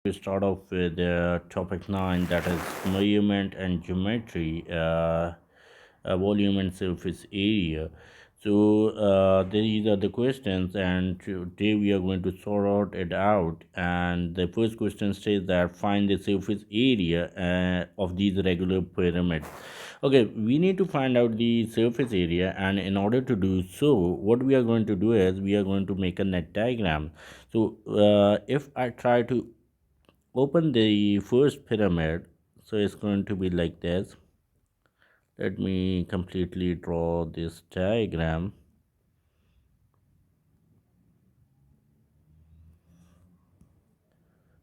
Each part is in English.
We start off with topic 9, that is measurement and geometry, volume and surface area. So these are the questions, and today we are going to sort out it out. And the first question says that find the surface area of these regular pyramids. Okay, we need to find out the surface area, and in order to do so, what we are going to do is we are going to make a net diagram. So if I try to open the first pyramid, so it's going to be like this. Let me completely draw this diagram.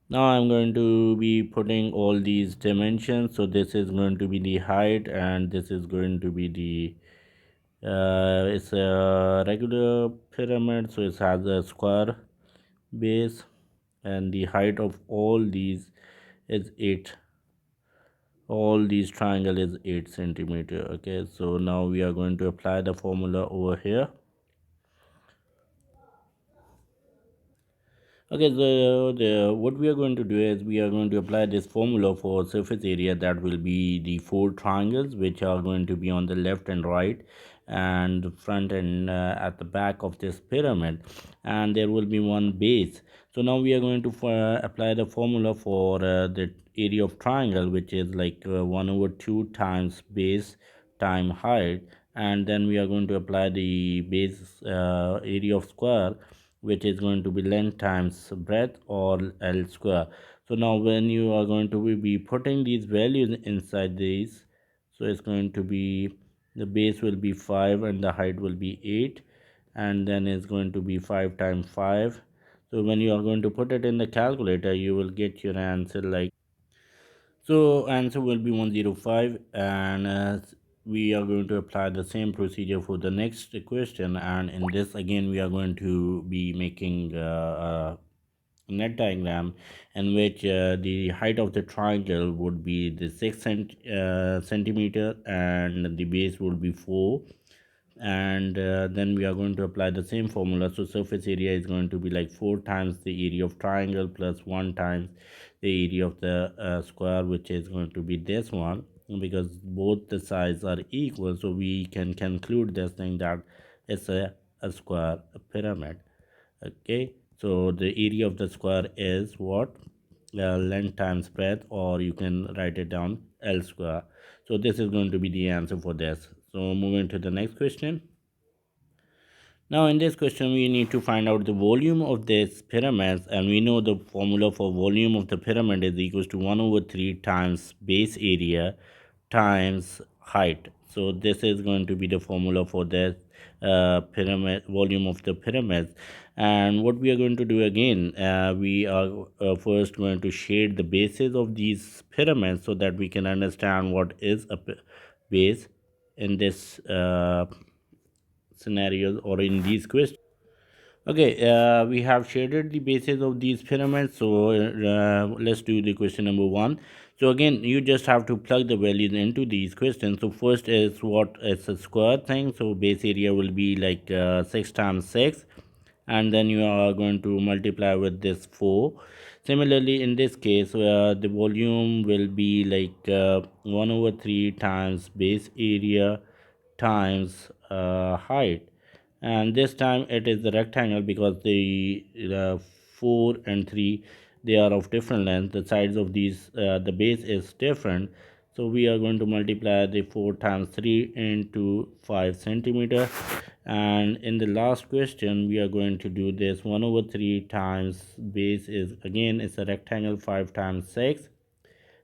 Now I'm going to be putting all these dimensions. So this is going to be the height, and this is going to be the it's a regular pyramid, so it has a square base, and the height of all these is 8. All these triangle is 8 centimeter. Okay, so now we are going to apply the formula over here. Okay, so what we are going to do is we are going to apply this formula for surface area. That will be the 4 triangles which are going to be on the left and right, and the front and at the back of this pyramid, and there will be one base. So now we are going to apply the formula for the area of triangle, which is like 1 over 2 times base time height, and then we are going to apply the base area of square, which is going to be length times breadth, or L square. So now when you are going to be putting these values inside these, so it's going to be the base will be 5 and the height will be 8, and then it's going to be 5 times 5. So when you are going to put it in the calculator, you will get your answer like, so answer will be 105. And we are going to apply the same procedure for the next question, and in this again we are going to be making a net diagram in which the height of the triangle would be the 6 centimeter, and the base would be 4. And then we are going to apply the same formula. So surface area is going to be like 4 times the area of triangle plus 1 times the area of the square, which is going to be this one, because both the sides are equal. So we can conclude this thing that it's a square pyramid. Okay, so the area of the square is what? Length times breadth, or you can write it down L square. So this is going to be the answer for this. So moving to the next question. Now in this question we need to find out the volume of this pyramid, and we know the formula for volume of the pyramid is equals to 1 over 3 times base area times height. So this is going to be the formula for this pyramid, volume of the pyramid. And what we are going to do again, we are first going to shade the bases of these pyramids so that we can understand what is a base in this scenarios or in these questions. Okay, we have shaded the bases of these pyramids. So let's do the question number 1. So again, you just have to plug the values into these questions. So first is what is a square thing. So base area will be like 6 times 6, and then you are going to multiply with this 4. Similarly, in this case, the volume will be like 1 over 3 times base area times height, and this time it is the rectangle because the 4 and 3, they are of different length. The sides of these the base is different, so we are going to multiply the 4 times 3 into 5 centimeter. And in the last question we are going to do this 1 over 3 times base is again it's a rectangle 5 times 6,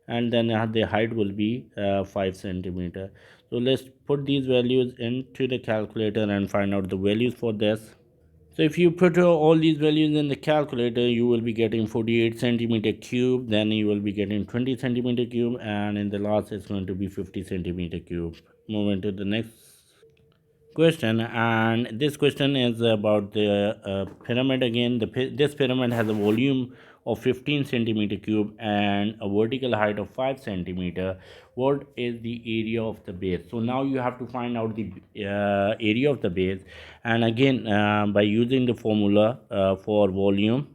and then the height will be 5 centimeter. So let's put these values into the calculator and find out the values for this. So if you put all these values in the calculator, you will be getting 48 centimeter cube, then you will be getting 20 centimeter cube, and in the last it's going to be 50 centimeter cube. Moving to the next question, and this question is about the pyramid again. This pyramid has a volume of 15 centimeter cube and a vertical height of 5 centimeter. What is the area of the base? So now you have to find out the area of the base, and again by using the formula for volume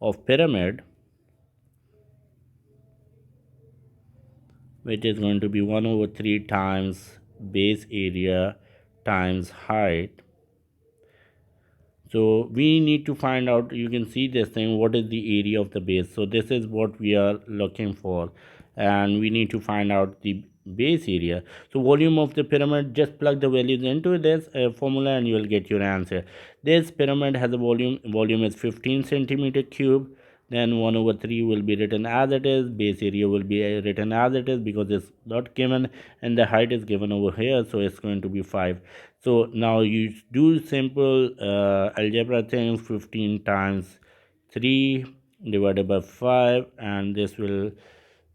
of pyramid. which is going to be 1 over 3 times base area times height. So we need to find out, you can see this thing, what is the area of the base. So this is what we are looking for, and we need to find out the base area. So volume of the pyramid, just plug the values into this formula and you will get your answer. This pyramid has a volume is 15 centimeter cube. Then 1 over 3 will be written as it is, base area will be written as it is because it's not given, and the height is given over here, so it's going to be 5. So now you do simple algebra things. 15 times 3 divided by 5, and this will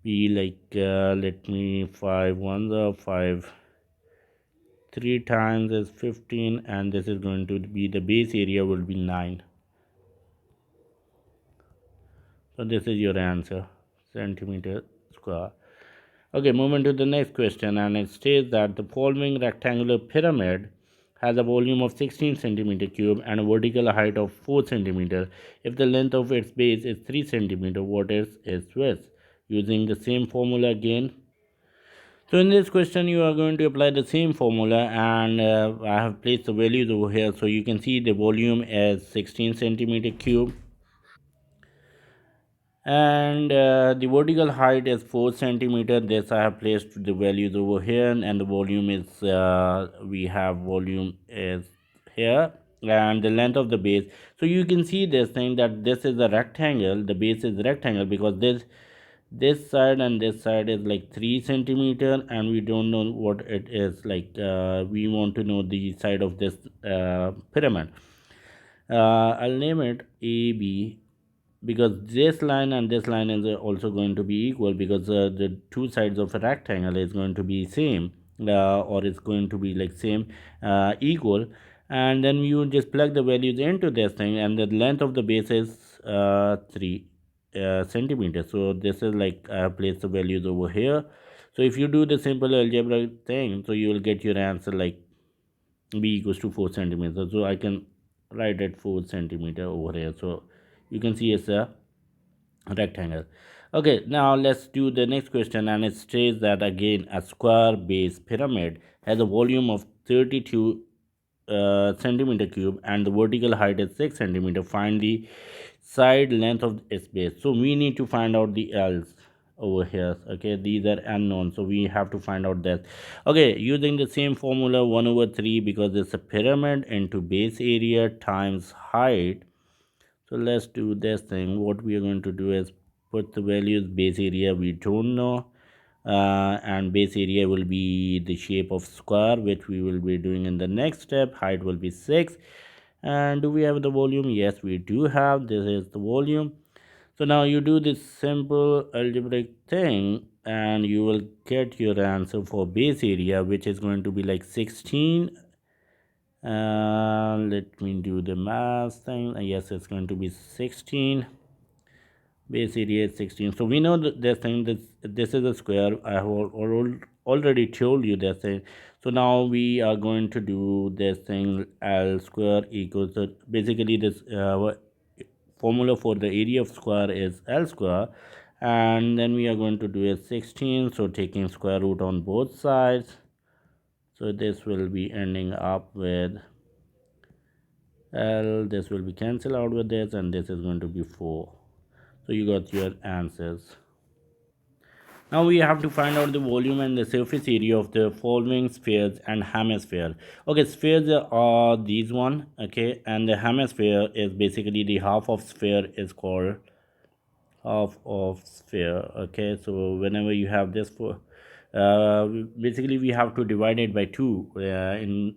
be like let me 5 ones are 5, 3 times is 15, and this is going to be the base area will be 9. So this is your answer, centimeter square. Okay, moving to the next question, and it states that the following rectangular pyramid has a volume of 16 centimeter cube and a vertical height of 4 centimeter. If the length of its base is 3 centimeter, what is its width? Using the same formula again. So in this question, you are going to apply the same formula, and I have placed the values over here. So you can see the volume is 16 centimeter cube, and the vertical height is 4 centimeter. This I have placed the values over here, and the volume is we have volume is here, and the length of the base. So you can see this thing that this is a rectangle, the base is rectangle, because this side and this side is like 3 centimeter, and we don't know what it is like. We want to know the side of this pyramid. I'll name it AB, because this line and this line is also going to be equal, because the two sides of a rectangle is going to be same, or it's going to be like same, equal. And then you just plug the values into this thing, and the length of the base is 3 centimeters. So this is like I have placed the values over here. So if you do the simple algebra thing, so you will get your answer like b equals to 4 centimeters. So I can write it 4 centimeter over here. So you can see it's a rectangle. Okay, now let's do the next question, and it states that again a square base pyramid has a volume of 32 centimeter cube, and the vertical height is 6 centimeter. Find the side length of its base. So we need to find out the l's over here. Okay, these are unknown, so we have to find out that. Okay, using the same formula, 1 over 3, because it's a pyramid, into base area times height. So let's do this thing. What we are going to do is put the values. Base area we don't know, and base area will be the shape of square, which we will be doing in the next step. Height will be 6. And do we have the volume? Yes, we do have. This is the volume. So now you do this simple algebraic thing, and you will get your answer for base area, which is going to be like 16. Let me do the math thing. Yes, it's going to be 16. Base area is 16. So we know that this thing, this is a square. I have already told you this thing. So now we are going to do this thing. L square equals basically this formula for the area of square is L square, and then we are going to do a 16. So taking square root on both sides, so this will be ending up with L. This will be cancelled out with this, and this is going to be 4. So you got your answers. Now we have to find out the volume and the surface area of the following spheres and hemisphere. Okay, spheres are these one, okay, and the hemisphere is basically the half of sphere is called half of sphere. Okay, so whenever you have this for basically we have to divide it by 2 in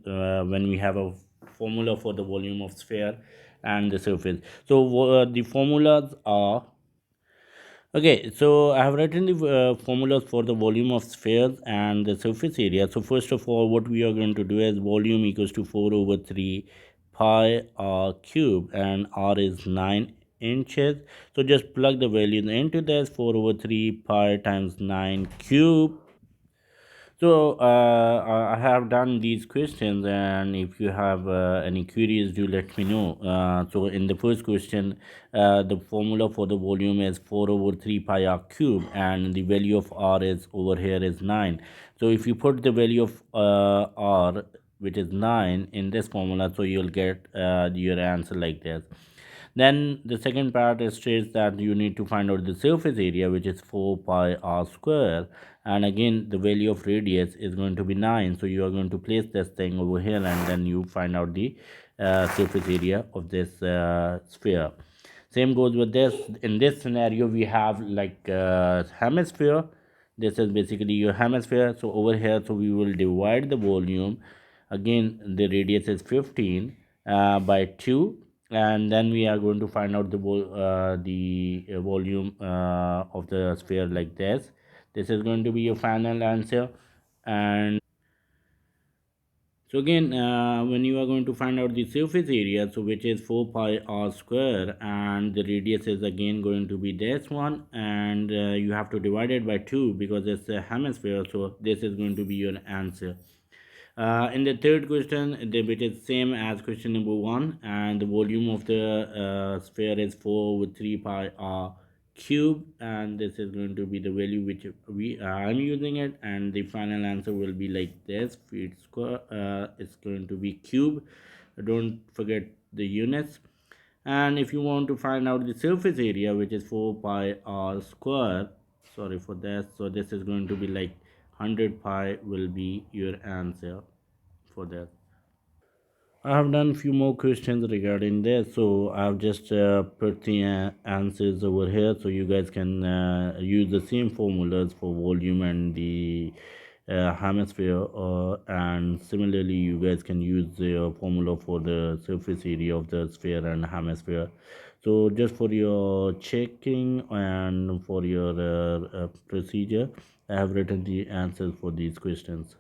when we have a formula for the volume of sphere and the surface. So the formulas are. Okay, so I have written the formulas for the volume of spheres and the surface area. So first of all, what we are going to do is volume equals to 4 over 3 pi r cube, and r is 9 inches. So just plug the values into this. 4 over 3 pi times 9 cube. So I have done these questions, and if you have any queries, do let me know. So in the first question, the formula for the volume is 4/3 pi r cube, and the value of r is over here is 9. So if you put the value of r, which is 9, in this formula, so you'll get your answer like this. Then the second part states that you need to find out the surface area, which is 4 pi r square, and again the value of radius is going to be 9. So you are going to place this thing over here, and then you find out the surface area of this sphere. Same goes with this. In this scenario, we have like hemisphere. This is basically your hemisphere. So over here, so we will divide the volume. Again, the radius is 15 by 2, and then we are going to find out the volume of the sphere like this. This is going to be your final answer. And so again, when you are going to find out the surface area, so which is 4 pi r square, and the radius is again going to be this one, and you have to divide it by 2 because it's a hemisphere, so this is going to be your answer. In the third question, which is same as question number one, and the volume of the sphere is 4 with 3 pi r cube, and this is going to be the value which I'm using it, and the final answer will be like this: feet square. It's going to be cube. Don't forget the units. And if you want to find out the surface area, which is 4 pi r square, sorry for that, so this is going to be like 100 pi will be your answer for that. I have done few more questions regarding this, so I've just put the answers over here, so you guys can use the same formulas for volume and the hemisphere, and similarly, you guys can use the formula for the surface area of the sphere and hemisphere. So, just for your checking and for your procedure, I have written the answers for these questions.